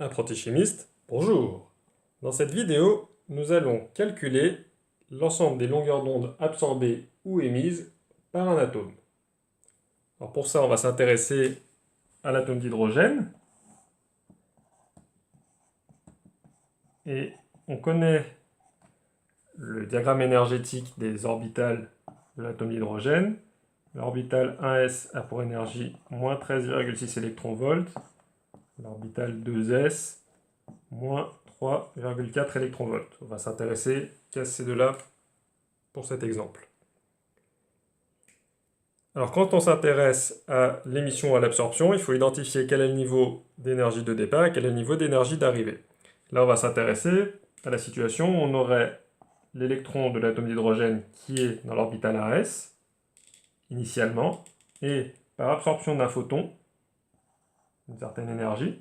Apprenti chimiste, bonjour! Dans cette vidéo, nous allons calculer l'ensemble des longueurs d'onde absorbées ou émises par un atome. Alors pour ça, on va s'intéresser à l'atome d'hydrogène. Et on connaît le diagramme énergétique des orbitales de l'atome d'hydrogène. L'orbital 1s a pour énergie moins 13,6 électronvolts. L'orbital 2s, moins 3,4 électronvolts. On va s'intéresser qu'à ces deux-là pour cet exemple. Alors quand on s'intéresse à l'émission ou à l'absorption, il faut identifier quel est le niveau d'énergie de départ et quel est le niveau d'énergie d'arrivée. Là, on va s'intéresser à la situation où on aurait l'électron de l'atome d'hydrogène qui est dans l'orbital 1s, initialement, et par absorption d'un photon, une certaine énergie,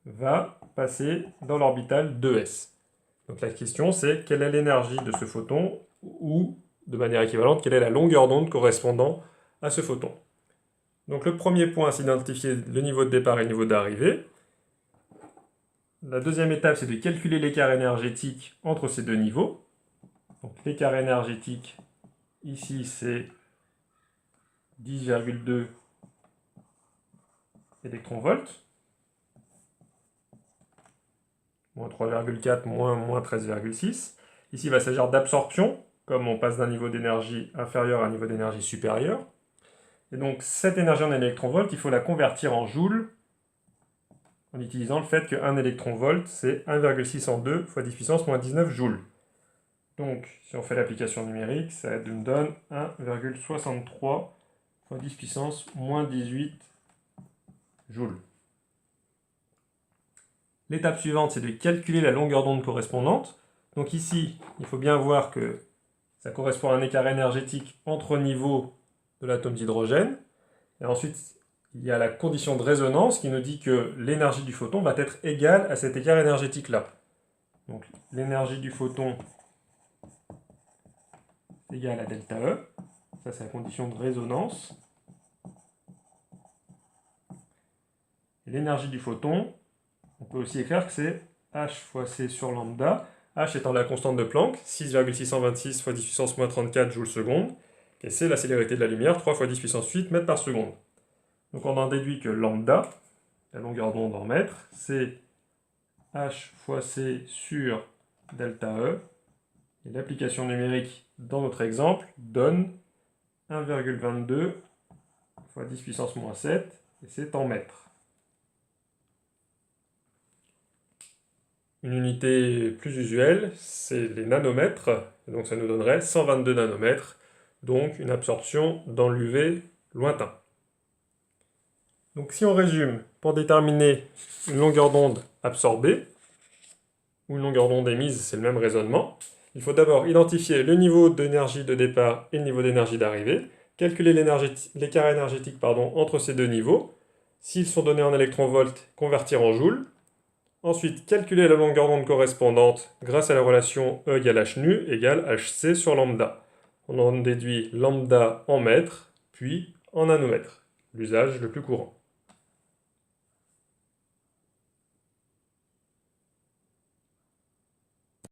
va passer dans l'orbital 2s. Donc la question c'est quelle est l'énergie de ce photon ou, de manière équivalente, quelle est la longueur d'onde correspondant à ce photon. Donc le premier point, c'est d'identifier le niveau de départ et le niveau d'arrivée. La deuxième étape, c'est de calculer l'écart énergétique entre ces deux niveaux. Donc l'écart énergétique, ici, c'est 10,2 électronvolts. Moins 3,4, moins 13,6. Ici, il va s'agir d'absorption, comme on passe d'un niveau d'énergie inférieur à un niveau d'énergie supérieur. Et donc, cette énergie en électronvolts, il faut la convertir en joules, en utilisant le fait que 1 électronvolt, c'est 1,602 fois 10 puissance moins 19 joules. Donc, si on fait l'application numérique, ça nous donne 1,63 fois 10 puissance moins 18 joules. L'étape suivante, c'est de calculer la longueur d'onde correspondante. Donc ici, il faut bien voir que ça correspond à un écart énergétique entre niveaux de l'atome d'hydrogène. Et ensuite, il y a la condition de résonance qui nous dit que l'énergie du photon va être égale à cet écart énergétique-là. Donc l'énergie du photon est égale à delta E. Ça, c'est la condition de résonance. Et l'énergie du photon, on peut aussi écrire que c'est H fois C sur lambda, H étant la constante de Planck, 6,626 fois 10 puissance moins 34 joules seconde, et c'est la célérité de la lumière, 3 fois 10 puissance 8 mètres par seconde. Donc on en déduit que lambda, la longueur d'onde en mètres, c'est H fois C sur delta E, et l'application numérique dans notre exemple donne 1,22 fois 10 puissance moins 7, et c'est en mètres. Une unité plus usuelle, c'est les nanomètres, et donc ça nous donnerait 122 nanomètres, donc une absorption dans l'UV lointain. Donc si on résume, pour déterminer une longueur d'onde absorbée, ou une longueur d'onde émise, c'est le même raisonnement, il faut d'abord identifier le niveau d'énergie de départ et le niveau d'énergie d'arrivée, calculer l'écart énergétique entre ces deux niveaux, s'ils sont donnés en électronvolts, convertir en joules. Ensuite, calculer la longueur d'onde correspondante grâce à la relation E égale h nu égale hc sur lambda. On en déduit lambda en mètres, puis en nanomètres, l'usage le plus courant.